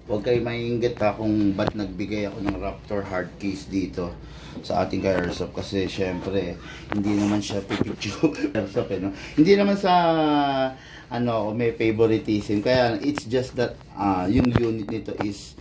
Huwag kayo maiinggit ha kung ba't nagbigay ako ng Raptor hard case dito sa ating ka-airsoft kasi syempre hindi naman siya pipicture airsoft no? Hindi naman sa ano may favoritism kaya it's just that yung unit nito is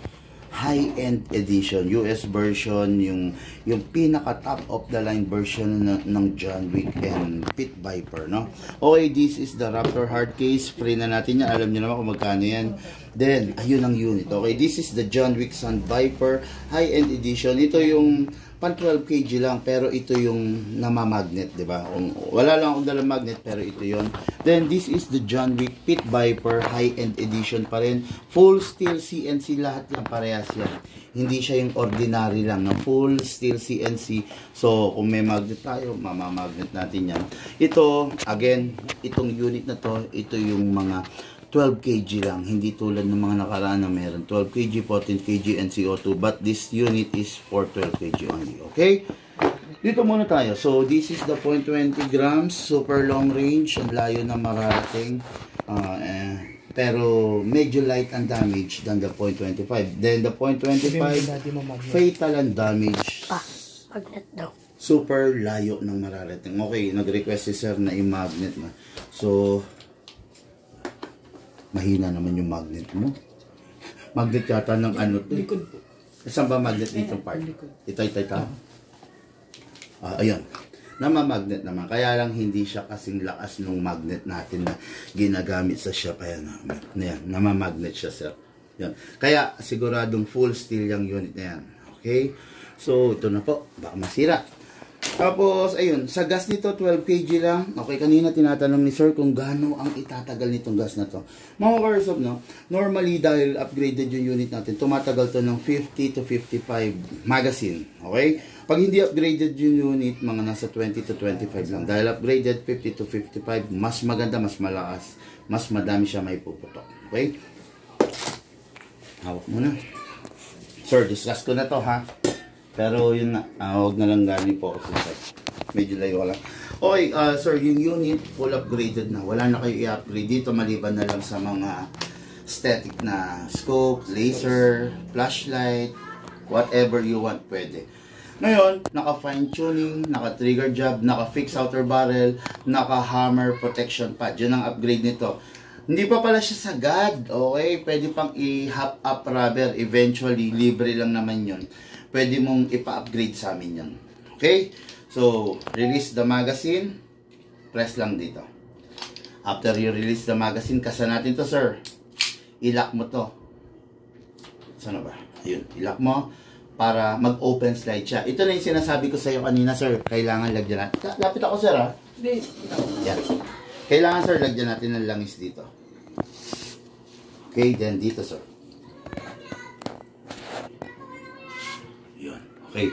high-end edition, US version, yung pinaka top of the line version ng John Wick and Pit Viper, no? Okay, this is the Raptor hard case. Free na natin yan. Alam niyo naman kung magkano yan. Then, ayun ang unit. Okay, this is the John Wick Sand Viper high-end edition. Ito yung pan 12 kg lang pero ito yung namamagnet, di ba? Wala lang akong dalang magnet pero ito yon. Then this is the John Wick Pit Viper high-end edition pa rin. Full steel CNC lahat yan, parehas yan. Hindi siya yung ordinary lang, no? Full steel CNC. So kung may magnet tayo, mamamagnet natin yan. Ito, again, itong unit na to, ito yung mga 12 kg lang, hindi tulad ng mga nakaraan na meron 12 kg, 14 kg, and CO2, but this unit is for 12 kg only, okay? Dito muna tayo. So, this is the 0.20 grams, super long range, ang layo na mararating, pero medyo light and damage than the 0.25. Then, the 0.25, fatal and damage. Magnet daw. Super layo ng mararating. Okay, nag-request si sir na i-magnet na. So, mahina naman yung magnet mo. Magnet yata ng ano to. Likod po. Saan ba magnet dito part? Ito. Ayun. Namamagnet naman. Kaya lang hindi siya kasing lakas ng magnet natin na ginagamit sa shop. Ayan. Ayan. Namamagnet siya, sir. Yan. Kaya siguradong full steel yung unit na yan. Okay? So, ito na po. Baka masira. Tapos, ayun, sa gas nito, 12 kg lang. Okay, kanina tinatanong ni sir kung gaano ang itatagal nitong gas na to. Mga ka-airsoft, no? Normally, dahil upgraded yung unit natin, tumatagal to ng 50 to 55 magazine. Okay? Pag hindi upgraded yung unit, mga nasa 20 to 25 lang. Dahil upgraded, 50 to 55, mas maganda, mas malakas, mas madami siya may puputok. Okay? Hawak muna. Sir, discuss ko na to, ha? Pero yun na, huwag na lang galing po ako sa medyo layo lang. Okay, sir, yung unit full upgraded na. Wala na kayo i-upgrade dito maliban na lang sa mga static na scope, laser, flashlight, whatever you want, pwede. Ngayon, naka fine tuning, naka trigger job, naka fix outer barrel, naka hammer protection pad. Yun ang upgrade nito. Hindi pa pala siya sagad, okay? Pwede pang i-hop up rubber, eventually, libre lang naman yun. Pwede mong ipa-upgrade sa amin yan. Okay? So, release the magazine. Press lang dito. After you release the magazine, kasa natin to, sir. I-lock mo to. Saan ba? Ayun. I-lock mo para mag-open slide siya. Ito na yung sinasabi ko sa iyo kanina, sir. Kailangan lagyan natin. Lapit ako, sir, ha? Yan. Kailangan, sir, lagyan natin ng langis dito. Okay, then dito, sir. Okay.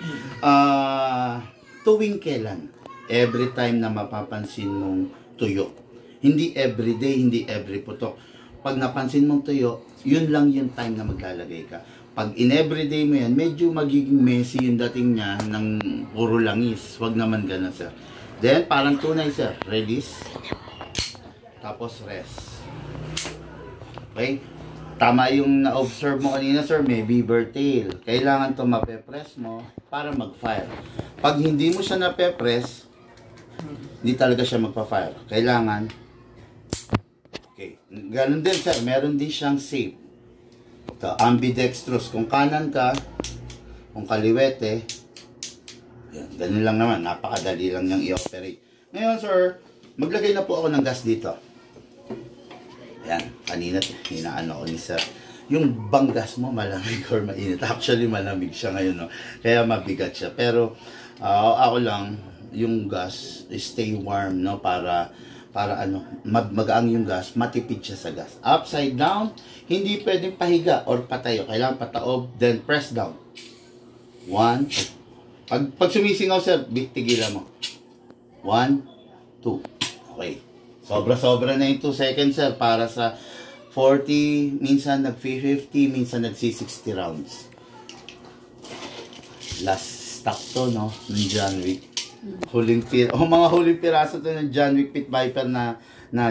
Tuwing kailan? Every time na mapapansin mong tuyo. Hindi every day, hindi every putok. Pag napansin mong tuyo, yun lang yung time na maglalagay ka. Pag in everyday mo yan, medyo magiging messy yung dating niya ng puro langis. Huwag naman ganun, sir. Then, parang tunay, sir. Release. Tapos, rest. Okay? Tama yung na-observe mo kanina, sir, may beaver tail. Kailangan to mape-press mo para mag-fire. Pag hindi mo siya nape-press, hindi talaga siya magpa-fire. Kailangan, okay, ganun din, sir, meron din siyang safe. Ito, ambidextrous. Kung kanan ka, kung kaliwete, yan, ganun lang naman, napakadali lang niyang i-operate. Ngayon, sir, maglagay na po ako ng gas dito. Yan, kanina hinaano ko ni sir. Yung banggas mo malamig or mainit. Actually malamig siya ngayon, no? Kaya mabigat siya. Pero ako lang, yung gas stay warm, no? Para ano, magaang yung gas, matipid siya sa gas. Upside down, hindi pwedeng pahiga or patayo. Kailangan pataob, then press down. 1. Pag sumisingaw, sir, tigilan mo. 1, 2. Okay. Sobra-sobra na yung 2 seconds, sir, para sa 40, minsan nag-50, minsan nag-60 rounds. Last stock to, no? Ng John Wick. Mga huling piraso to ng John Wick Pit Viper na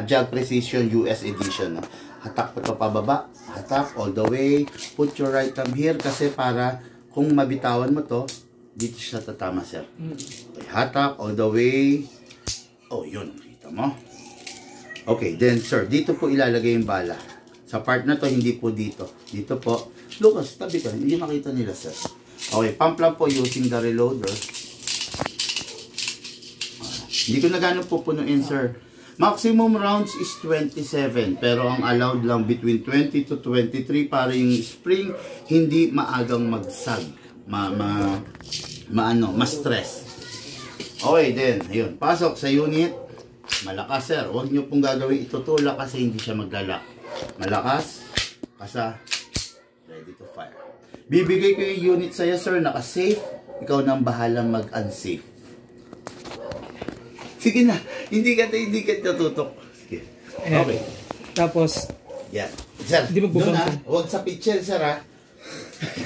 Jag Precision US Edition, no? hatak pa ito pababa, hatak all the way, put your right thumb here kasi para kung mabitawan mo to, dito siya tatama, sir. Okay, hatak all the way. Oh, yun, kita mo. Okay, then sir, dito po ilalagay yung bala. Sa part na to, hindi po dito. Dito po. Lucas, tabi ka, hindi makita nila, sir. Okay, pump lang po using the reloader. Hindi ko na gano'n pupunuin, sir. Maximum rounds is 27, pero ang allowed lang between 20 to 23 para yung spring hindi maagang magsag, ma-stress. Okay, then, ayun, pasok sa unit. Malakas, sir. Huwag nyo pong gagawin itutulak kasi hindi siya maglalak. Malakas, kasa, ready to fire. Bibigay ko yung unit sa'yo, sir, naka-safe. Ikaw nang bahalang mag-unsafe. Sige na, hindi ka natutok. Sige. Okay. Tapos, yan. Sir, doon na. Huwag sa pitcher, sir, ha?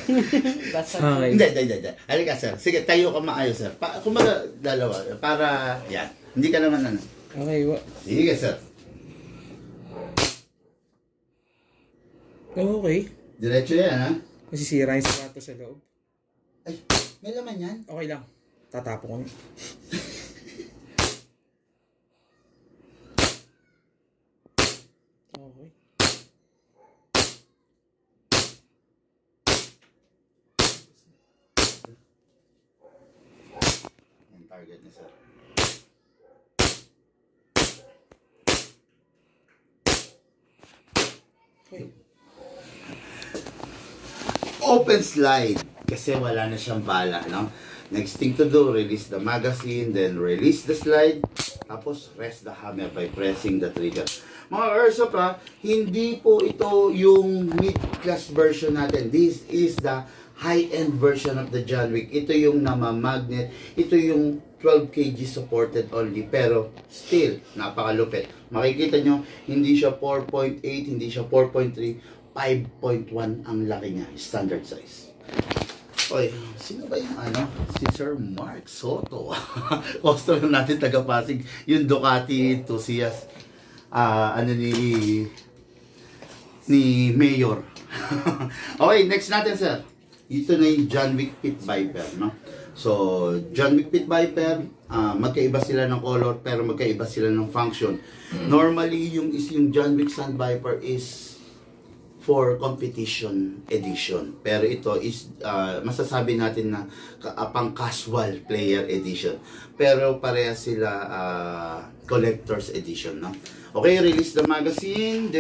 okay. Hindi. Halika, sir. Sige, tayo ka maayos, sir. Kumaga, dalawa. Para, yan. Hindi ka naman, ano. Okay. Sige, sir. Okay. Diretso yan, ha? Masisira yung sapatos sa loob. Ay, may laman yan. Okay lang. Tatapo ko. Okay. Yung target niya, sir. Okay. Open slide kasi wala na siyang bala, no? Next thing to do, release the magazine, then release the slide, tapos rest the hammer by pressing the trigger. Mga airsoft, ha, hindi po ito yung mid-class version natin. This is the high-end version of the John Wick. Ito yung namamagnet, ito yung 12 kg supported only, pero still, napakalupit. Makikita nyo, hindi siya 4.8, hindi siya 4.3, 5.1 ang laki niya, standard size. Oy, sino ba yung ano? Si Sir Mark Soto. Customer natin taga-Pasig, yung Ducati enthusiast. Ni Mayor. Okay, next natin, sir. Ito na yung John Wick Pit Viper, no? So, John Wick Pit Viper, magkaiba sila ng color pero magkaiba sila ng function. Normally, yung John Wick Sand Viper is for competition edition. Pero ito is, masasabi natin na pang casual player edition. Pero pareha sila collector's edition, no? Okay, release the magazine.